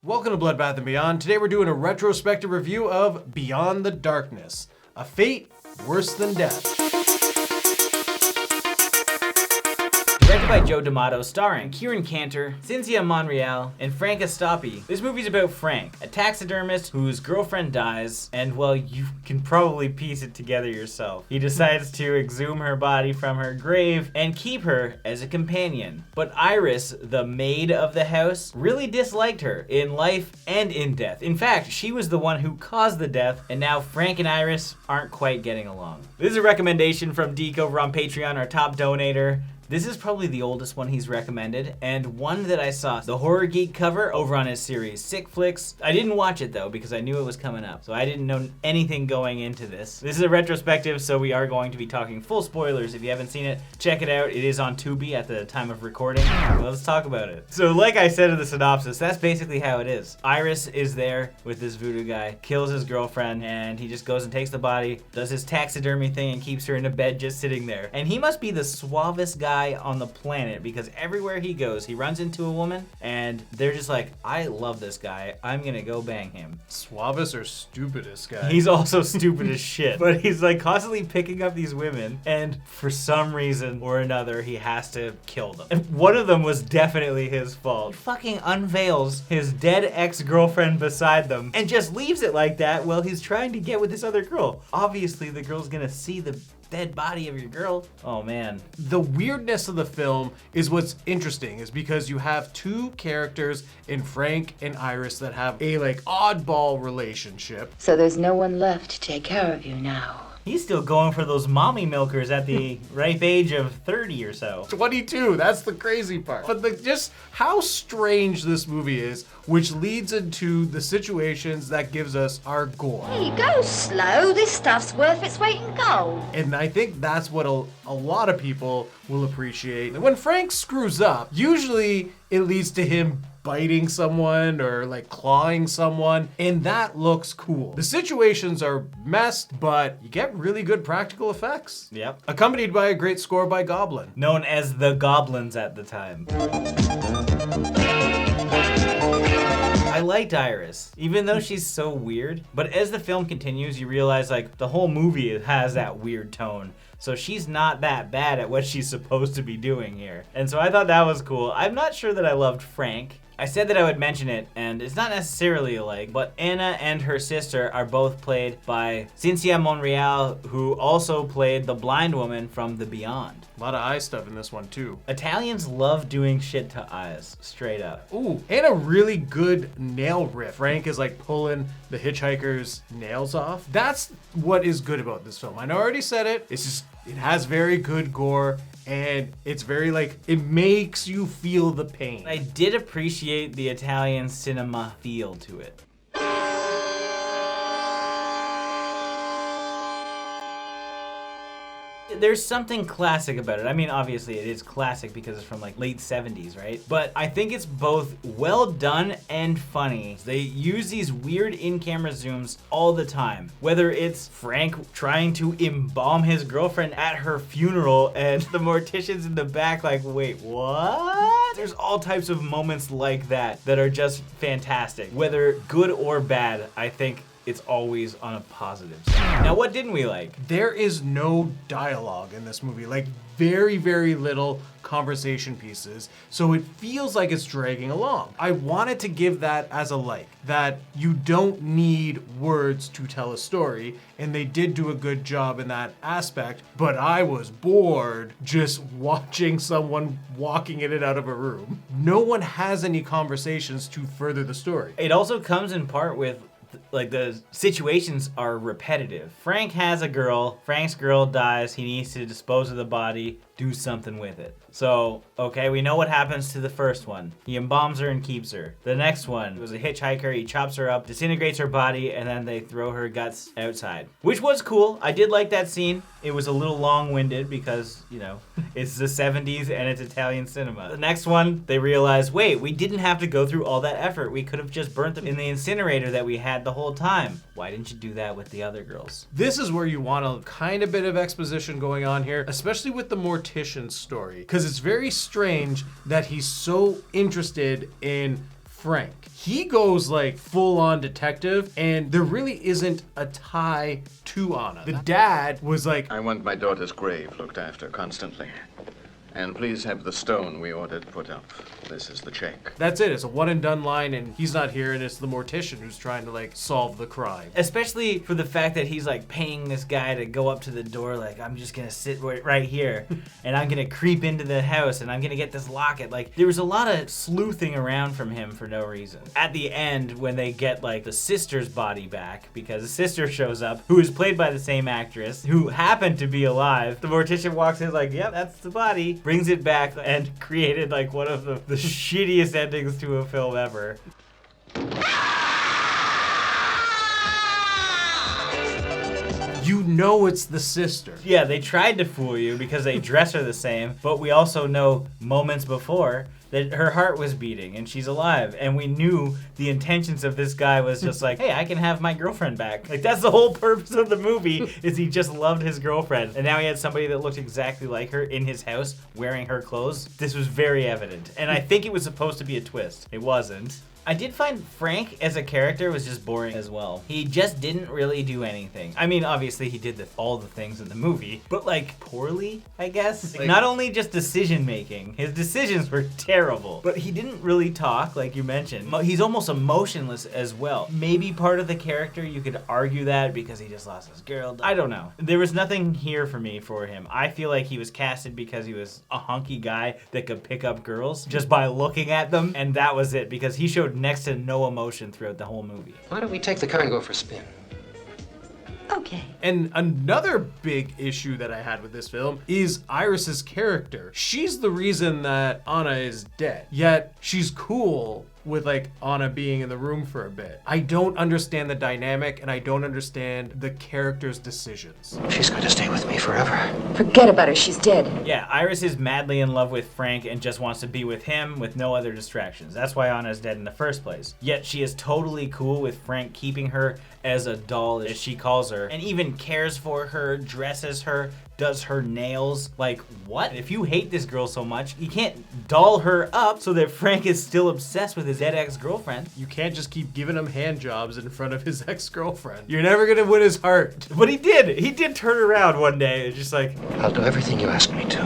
Welcome to Bloodbath & Beyond. Today we're doing a retrospective review of Beyond the Darkness, a fate worse than death. Directed by Joe D'Amato, starring Kieran Canter, Cinzia Monreale, and Franca Stoppi. This movie's about Frank, a taxidermist whose girlfriend dies, and well, you can probably piece it together yourself. He decides to exhume her body from her grave and keep her as a companion. But Iris, the maid of the house, really disliked her in life and in death. In fact, she was the one who caused the death, and now Frank and Iris aren't quite getting along. This is a recommendation from Deke over on Patreon, our top donator. This is probably the oldest one he's recommended, and one that I saw the Horror Geek cover over on his series Sick Flicks. I didn't watch it though because I knew it was coming up, so I didn't know anything going into this. This is a retrospective, so we are going to be talking full spoilers. If you haven't seen it, check it out. It is on Tubi at the time of recording. Let's talk about it. So like I said in the synopsis, that's basically how it is. Iris is there with this voodoo guy, kills his girlfriend, and he just goes and takes the body, does his taxidermy thing, and keeps her in a bed just sitting there. And he must be the suavest guy on the planet because everywhere he goes, he runs into a woman and they're just like, I love this guy. I'm gonna go bang him. Suavest or stupidest guy? He's also stupid as shit. But he's like constantly picking up these women and for some reason or another, he has to kill them. And one of them was definitely his fault. He fucking unveils his dead ex-girlfriend beside them and just leaves it like that while he's trying to get with this other girl. Obviously, the girl's gonna see the dead body of your girl. Oh man. The weirdness of the film is what's interesting, is because you have two characters in Frank and Iris that have a oddball relationship. So there's no one left to take care of you now. He's still going for those mommy milkers at the ripe age of 30 or so. 22, that's the crazy part. But just how strange this movie is, which leads into the situations that gives us our gore. Hey, go slow. This stuff's worth its weight in gold. And I think that's what a lot of people will appreciate. When Frank screws up, usually it leads to him biting someone or clawing someone, and that looks cool. The situations are messed, but you get really good practical effects. Yep. Accompanied by a great score by Goblin. Known as the Goblins at the time. I liked Iris, even though she's so weird. But as the film continues, you realize the whole movie has that weird tone. So she's not that bad at what she's supposed to be doing here. And so I thought that was cool. I'm not sure that I loved Frank. I said that I would mention it, and it's not necessarily alike, but Anna and her sister are both played by Cinzia Monreale, who also played the blind woman from The Beyond. A lot of eye stuff in this one too. Italians love doing shit to eyes, straight up. Ooh, and a really good nail riff. Frank is pulling the hitchhiker's nails off. That's what is good about this film. I know I already said it. It's just, it has very good gore. And it's very it makes you feel the pain. I did appreciate the Italian cinema feel to it. There's something classic about it. I mean, obviously it is classic because it's from late 70s, right? But I think it's both well done and funny. They use these weird in-camera zooms all the time. Whether it's Frank trying to embalm his girlfriend at her funeral and the mortician's in the back wait, what? There's all types of moments like that that are just fantastic. Whether good or bad, I think it's always on a positive side. Now, what didn't we like? There is no dialogue in this movie. Very, very little conversation pieces. So it feels like it's dragging along. I wanted to give that as a that you don't need words to tell a story. And they did do a good job in that aspect. But I was bored just watching someone walking in and out of a room. No one has any conversations to further the story. It also comes in part with the situations are repetitive. Frank has a girl, Frank's girl dies, he needs to dispose of the body, do something with it. So, okay, we know what happens to the first one. He embalms her and keeps her. The next one was a hitchhiker, he chops her up, disintegrates her body, and then they throw her guts outside. Which was cool, I did like that scene. It was a little long-winded because, it's the 70s and it's Italian cinema. The next one, they realized, wait, we didn't have to go through all that effort. We could have just burnt them in the incinerator that we had the whole time. Why didn't you do that with the other girls? This is where you want a kind of bit of exposition going on here, especially with the mortician story, because it's very strange that he's so interested in Frank. He goes like full on detective, and there really isn't a tie to Anna. The dad was like, I want my daughter's grave looked after constantly. And please have the stone we ordered put up. This is the check. that's it. It's a one and done line, and he's not here, and it's the mortician who's trying to like solve the crime. Especially for the fact that he's like paying this guy to go up to the door, like, I'm just gonna sit right here and I'm gonna creep into the house and I'm gonna get this locket. Like, there was a lot of sleuthing around from him for no reason. At the end, when they get like the sister's body back, because the sister shows up, who is played by the same actress, who happened to be alive, the mortician walks in like, yep, that's the body, brings it back, and created like one of the shittiest endings to a film ever. You know it's the sister. Yeah, they tried to fool you because they dress her the same, but we also know moments before that her heart was beating and she's alive, and we knew the intentions of this guy was just like, hey, I can have my girlfriend back. Like, that's the whole purpose of the movie, is he just loved his girlfriend, and now he had somebody that looked exactly like her in his house wearing her clothes. This was very evident, and I think it was supposed to be a twist. It wasn't. I did find Frank as a character was just boring as well. He just didn't really do anything. I mean, obviously he did all the things in the movie, but like poorly, I guess. Like, not only just decision making, his decisions were terrible, but he didn't really talk, like you mentioned. He's almost emotionless as well. Maybe part of the character, you could argue that because he just lost his girl. I don't know. There was nothing here for me for him. I feel like he was casted because he was a hunky guy that could pick up girls just by looking at them, and that was it, because he showed next to no emotion throughout the whole movie. Why don't we take the car and go for a spin? Okay. And another big issue that I had with this film is Iris's character. She's the reason that Anna is dead, yet she's cool with like Anna being in the room for a bit. I don't understand the dynamic, and I don't understand the character's decisions. She's going to stay with me forever. Forget about her, she's dead. Yeah, Iris is madly in love with Frank and just wants to be with him with no other distractions. That's why Anna's dead in the first place. Yet she is totally cool with Frank keeping her as a doll, as she calls her, and even cares for her, dresses her, does her nails. Like, what? If you hate this girl so much, you can't doll her up so that Frank is still obsessed with his dead ex-girlfriend. You can't just keep giving him hand jobs in front of his ex-girlfriend. You're never gonna win his heart. But he did. He did turn around one day. It's just like, I'll do everything you ask me to.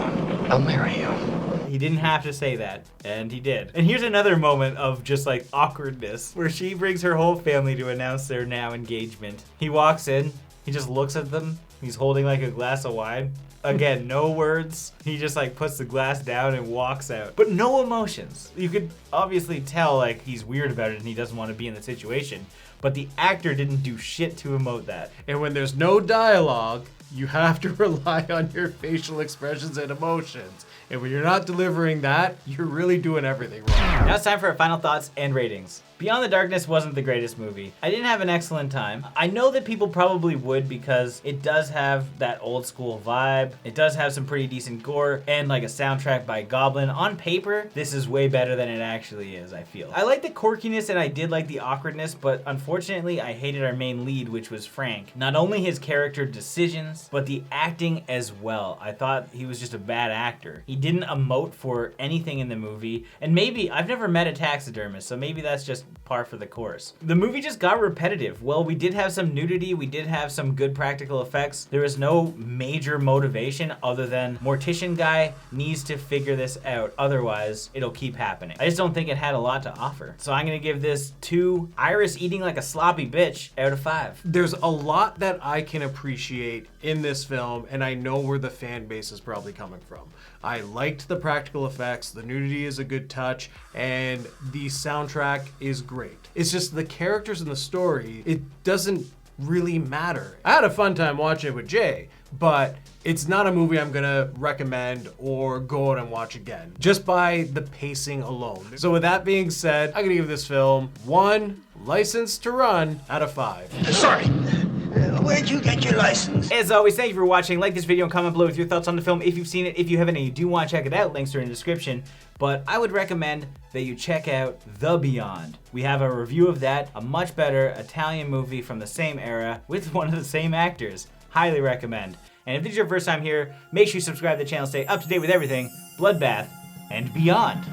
I'll marry you. he didn't have to say that, and he did. And here's another moment of just like awkwardness, where she brings her whole family to announce their now engagement. He walks in, he just looks at them, he's holding like a glass of wine. Again, no words. He just like puts the glass down and walks out. But no emotions. You could obviously tell like he's weird about it and he doesn't want to be in the situation. But the actor didn't do shit to emote that. And when there's no dialogue, you have to rely on your facial expressions and emotions. And when you're not delivering that, you're really doing everything wrong. Now it's time for our final thoughts and ratings. Beyond the Darkness wasn't the greatest movie. I didn't have an excellent time. I know that people probably would because it does have that old school vibe. It does have some pretty decent gore and like a soundtrack by Goblin. On paper, this is way better than it actually is, I feel. I like the quirkiness and I did like the awkwardness, but unfortunately I hated our main lead, which was Frank. Not only his character decisions, but the acting as well. I thought he was just a bad actor. He didn't emote for anything in the movie, and maybe, I've never met a taxidermist, so maybe that's just par for the course. The movie just got repetitive. Well, we did have some nudity, we did have some good practical effects. There was no major motivation other than mortician guy needs to figure this out, otherwise it'll keep happening. I just don't think it had a lot to offer. So I'm gonna give this 2 Iris eating like a sloppy bitch out of 5. There's a lot that I can appreciate in this film, and I know where the fan base is probably coming from. I liked the practical effects, the nudity is a good touch, and the soundtrack is great. It's just the characters in the story, it doesn't really matter. I had a fun time watching it with Jay, but it's not a movie I'm gonna recommend or go out and watch again, just by the pacing alone. So with that being said, I'm gonna give this film 1 License to Run out of 5. Sorry. Where'd you get your license? As always, thank you for watching. Like this video and comment below with your thoughts on the film if you've seen it. If you haven't and you do want to check it out, links are in the description. But I would recommend that you check out The Beyond. We have a review of that, a much better Italian movie from the same era with one of the same actors. Highly recommend. And if this is your first time here, make sure you subscribe to the channel, stay up to date with everything, Bloodbath, and beyond.